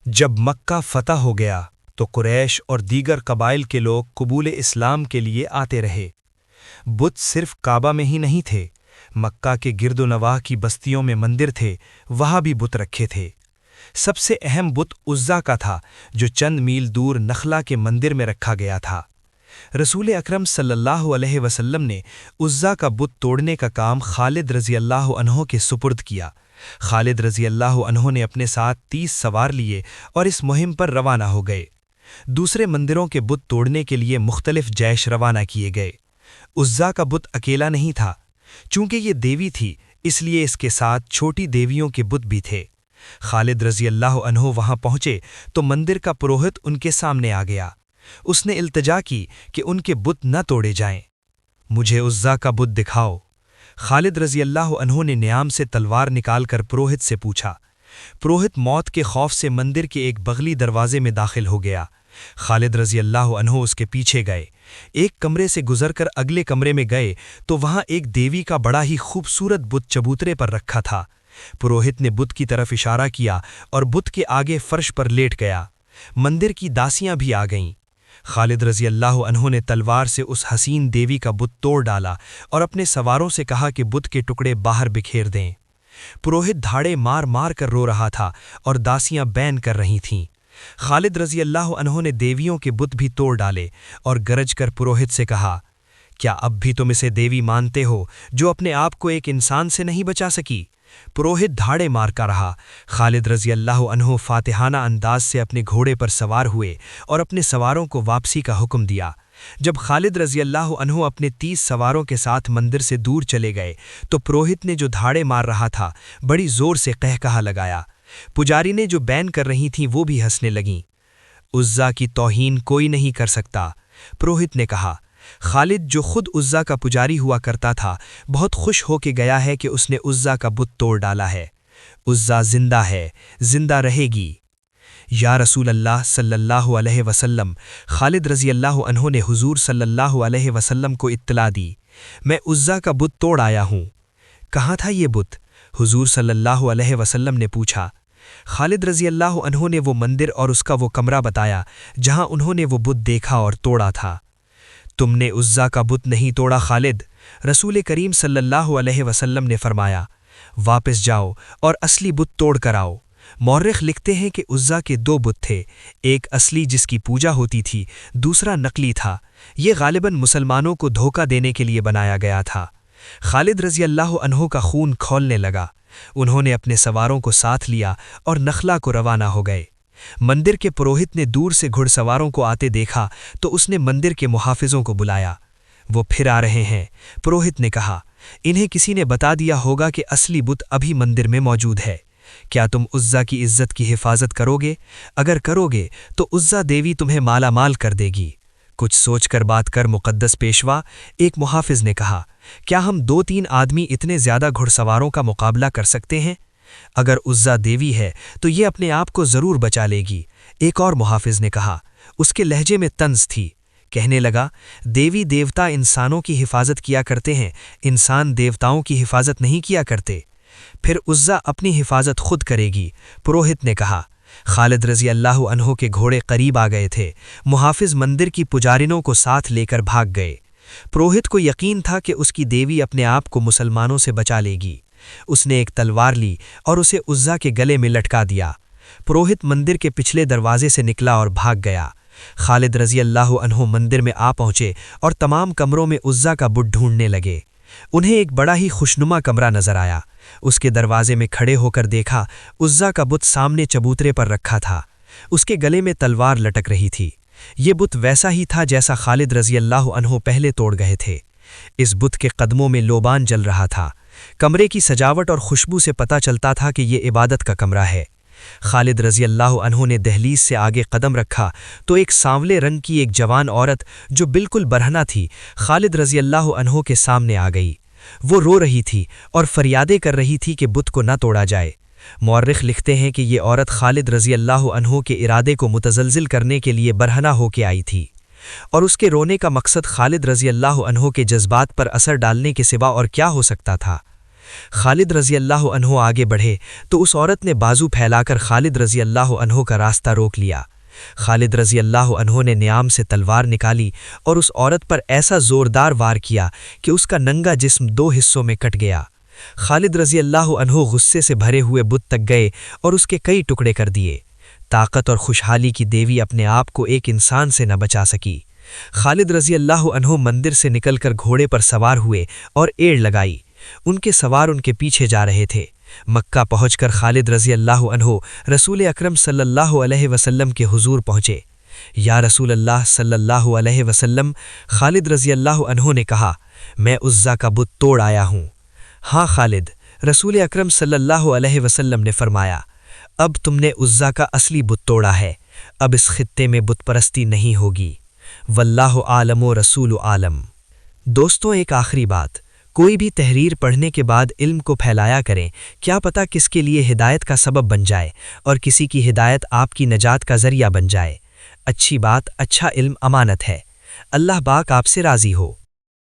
جب مکہ فتح ہو گیا تو قریش اور دیگر قبائل کے لوگ قبول اسلام کے لیے آتے رہے۔ بت صرف کعبہ میں ہی نہیں تھے، مکہ کے گرد و نواح کی بستیوں میں مندر تھے، وہاں بھی بت رکھے تھے۔ سب سے اہم بت عزا کا تھا، جو چند میل دور نخلا کے مندر میں رکھا گیا تھا۔ رسول اکرم صلی اللہ علیہ وسلم نے عزا کا بت توڑنے کا کام خالد رضی اللہ عنہ کے سپرد کیا۔ خالد رضی اللہ عنہ نے اپنے ساتھ 30 سوار لیے اور اس مہم پر روانہ ہو گئے۔ دوسرے مندروں کے بت توڑنے کے لیے مختلف جیش روانہ کیے گئے۔ عزا کا بت اکیلا نہیں تھا، چونکہ یہ دیوی تھی اس لیے اس کے ساتھ چھوٹی دیویوں کے بت بھی تھے۔ خالد رضی اللہ عنہ وہاں پہنچے تو مندر کا پروہت ان کے سامنے آ گیا۔ اس نے التجا کی کہ ان کے بت نہ توڑے جائیں۔ مجھے عزا کا بت دکھاؤ۔ خالد رضی اللہ عنہ نے نیام سے تلوار نکال کر پروہت سے پوچھا۔ پروہت موت کے خوف سے مندر کے ایک بغلی دروازے میں داخل ہو گیا۔ خالد رضی اللہ عنہ اس کے پیچھے گئے۔ ایک کمرے سے گزر کر اگلے کمرے میں گئے تو وہاں ایک دیوی کا بڑا ہی خوبصورت بت چبوترے پر رکھا تھا۔ پروہت نے بت کی طرف اشارہ کیا اور بت کے آگے فرش پر لیٹ گیا۔ مندر کی داسیاں بھی آ گئیں۔ خالد رضی اللہ عنہ نے تلوار سے اس حسین دیوی کا بت توڑ ڈالا اور اپنے سواروں سے کہا کہ بت کے ٹکڑے باہر بکھیر دیں۔ پروہت دھاڑے مار مار کر رو رہا تھا اور داسیاں بین کر رہی تھیں۔ خالد رضی اللہ عنہ نے دیویوں کے بت بھی توڑ ڈالے اور گرج کر پروہت سے کہا، کیا اب بھی تم اسے دیوی مانتے ہو جو اپنے آپ کو ایک انسان سے نہیں بچا سکی؟ پروہت دھاڑے مار کا رہا۔ خالد رضی اللہ عنہ فاتحانہ انداز سے اپنے گھوڑے پر سوار ہوئے اور اپنے سواروں کو واپسی کا حکم دیا۔ جب خالد رضی اللہ عنہ اپنے 30 سواروں کے ساتھ مندر سے دور چلے گئے تو پروہت نے جو دھاڑے مار رہا تھا بڑی زور سے قہقہا لگایا۔ پجاری نے جو بین کر رہی تھیں وہ بھی ہنسنے لگیں۔ عزا کی توہین کوئی نہیں کر سکتا، پروہت نے کہا۔ خالد جو خود عزا کا پجاری ہوا کرتا تھا بہت خوش ہو کے گیا ہے کہ اس نے عزا کا بت توڑ ڈالا ہے۔ عزا زندہ ہے، زندہ رہے گی۔ یا رسول اللہ صلی اللہ علیہ وسلم، خالد رضی اللہ عنہ نے حضور صلی اللہ علیہ وسلم کو اطلاع دی، میں عزا کا بت توڑ آیا ہوں۔ کہاں تھا یہ بت؟ حضور صلی اللہ علیہ وسلم نے پوچھا۔ خالد رضی اللہ عنہ نے وہ مندر اور اس کا وہ کمرہ بتایا جہاں انہوں نے وہ بت دیکھا اور توڑا تھا۔ تم نے عزا کا بت نہیں توڑا خالد، رسول کریم صلی اللہ علیہ وسلم نے فرمایا، واپس جاؤ اور اصلی بت توڑ کر آؤ۔ مورخ لکھتے ہیں کہ عزا کے 2 بت تھے، ایک اصلی جس کی پوجا ہوتی تھی، دوسرا نقلی تھا۔ یہ غالباً مسلمانوں کو دھوکہ دینے کے لیے بنایا گیا تھا۔ خالد رضی اللہ عنہ کا خون کھولنے لگا۔ انہوں نے اپنے سواروں کو ساتھ لیا اور نخلا کو روانہ ہو گئے۔ مندر کے پروہت نے دور سے گھڑ سواروں کو آتے دیکھا تو اس نے مندر کے محافظوں کو بلایا۔ وہ پھر آ رہے ہیں، پروہت نے کہا۔ انہیں کسی نے بتا دیا ہوگا کہ اصلی بت ابھی مندر میں موجود ہے۔ کیا تم عزا کی عزت کی حفاظت کرو گے؟ اگر کرو گے تو عزا دیوی تمہیں مالا مال کر دے گی۔ کچھ سوچ کر بات کر مقدس پیشوا، ایک محافظ نے کہا۔ کیا ہم 2-3 آدمی اتنے زیادہ گھڑ سواروں کا مقابلہ کر سکتے ہیں؟ اگر عزا دیوی ہے تو یہ اپنے آپ کو ضرور بچا لے گی، ایک اور محافظ نے کہا۔ اس کے لہجے میں طنز تھی۔ کہنے لگا، دیوی دیوتا انسانوں کی حفاظت کیا کرتے ہیں، انسان دیوتاؤں کی حفاظت نہیں کیا کرتے۔ پھر عزا اپنی حفاظت خود کرے گی، پروہت نے کہا۔ خالد رضی اللہ عنہ کے گھوڑے قریب آ گئے تھے۔ محافظ مندر کی پجارینوں کو ساتھ لے کر بھاگ گئے۔ پروہت کو یقین تھا کہ اس کی دیوی اپنے آپ کو مسلمانوں سے بچا لے گی۔ اس نے ایک تلوار لی اور اسے عزا کے گلے میں لٹکا دیا۔ پروہت مندر کے پچھلے دروازے سے نکلا اور بھاگ گیا۔ خالد رضی اللہ عنہ مندر میں آ پہنچے اور تمام کمروں میں عزا کا بت ڈھونڈنے لگے۔ انہیں ایک بڑا ہی خوشنما کمرہ نظر آیا۔ اس کے دروازے میں کھڑے ہو کر دیکھا، عزا کا بت سامنے چبوترے پر رکھا تھا۔ اس کے گلے میں تلوار لٹک رہی تھی۔ یہ بت ویسا ہی تھا جیسا خالد رضی اللہ عنہ پہلے توڑ گئے تھے۔ اس بت کے قدموں میں لوبان جل رہا تھا۔ کمرے کی سجاوٹ اور خوشبو سے پتہ چلتا تھا کہ یہ عبادت کا کمرہ ہے۔ خالد رضی اللہ عنہ نے دہلیز سے آگے قدم رکھا تو ایک سانولے رنگ کی ایک جوان عورت جو بالکل برہنہ تھی خالد رضی اللہ عنہ کے سامنے آ گئی۔ وہ رو رہی تھی اور فریادیں کر رہی تھی کہ بت کو نہ توڑا جائے۔ مورخ لکھتے ہیں کہ یہ عورت خالد رضی اللہ عنہ کے ارادے کو متزلزل کرنے کے لیے برہنہ ہو کے آئی تھی، اور اس کے رونے کا مقصد خالد رضی اللہ عنہ کے جذبات پر اثر ڈالنے کے سوا اور کیا ہو سکتا تھا؟ خالد رضی اللہ عنہ آگے بڑھے تو اس عورت نے بازو پھیلا کر خالد رضی اللہ عنہ کا راستہ روک لیا۔ خالد رضی اللہ عنہ نے نیام سے تلوار نکالی اور اس عورت پر ایسا زوردار وار کیا کہ اس کا ننگا جسم 2 حصوں میں کٹ گیا۔ خالد رضی اللہ عنہ غصے سے بھرے ہوئے بت تک گئے اور اس کے کئی ٹکڑے کر دیے۔ طاقت اور خوشحالی کی دیوی اپنے آپ کو ایک انسان سے نہ بچا سکی۔ خالد رضی اللہ عنہ مندر سے نکل کر گھوڑے پر سوار ہوئے اور ایڑ لگائی۔ ان کے سوار ان کے پیچھے جا رہے تھے۔ مکہ پہنچ کر خالد رضی اللہ عنہ رسول اکرم صلی اللہ علیہ وسلم کے حضور پہنچے۔ یا رسول اللہ صلی اللہ علیہ وسلم، خالد رضی اللہ عنہ نے کہا، میں عزا کا بت توڑ آیا ہوں۔ ہاں خالد، رسول اکرم صلی اللہ علیہ وسلم نے فرمایا، اب تم نے عزا کا اصلی بت توڑا ہے، اب اس خطے میں بت پرستی نہیں ہوگی۔ واللہ عالم و رسول عالم۔ دوستوں، ایک آخری بات، کوئی بھی تحریر پڑھنے کے بعد علم کو پھیلایا کریں، کیا پتہ کس کے لیے ہدایت کا سبب بن جائے اور کسی کی ہدایت آپ کی نجات کا ذریعہ بن جائے۔ اچھی بات، اچھا علم امانت ہے۔ اللہ پاک آپ سے راضی ہو۔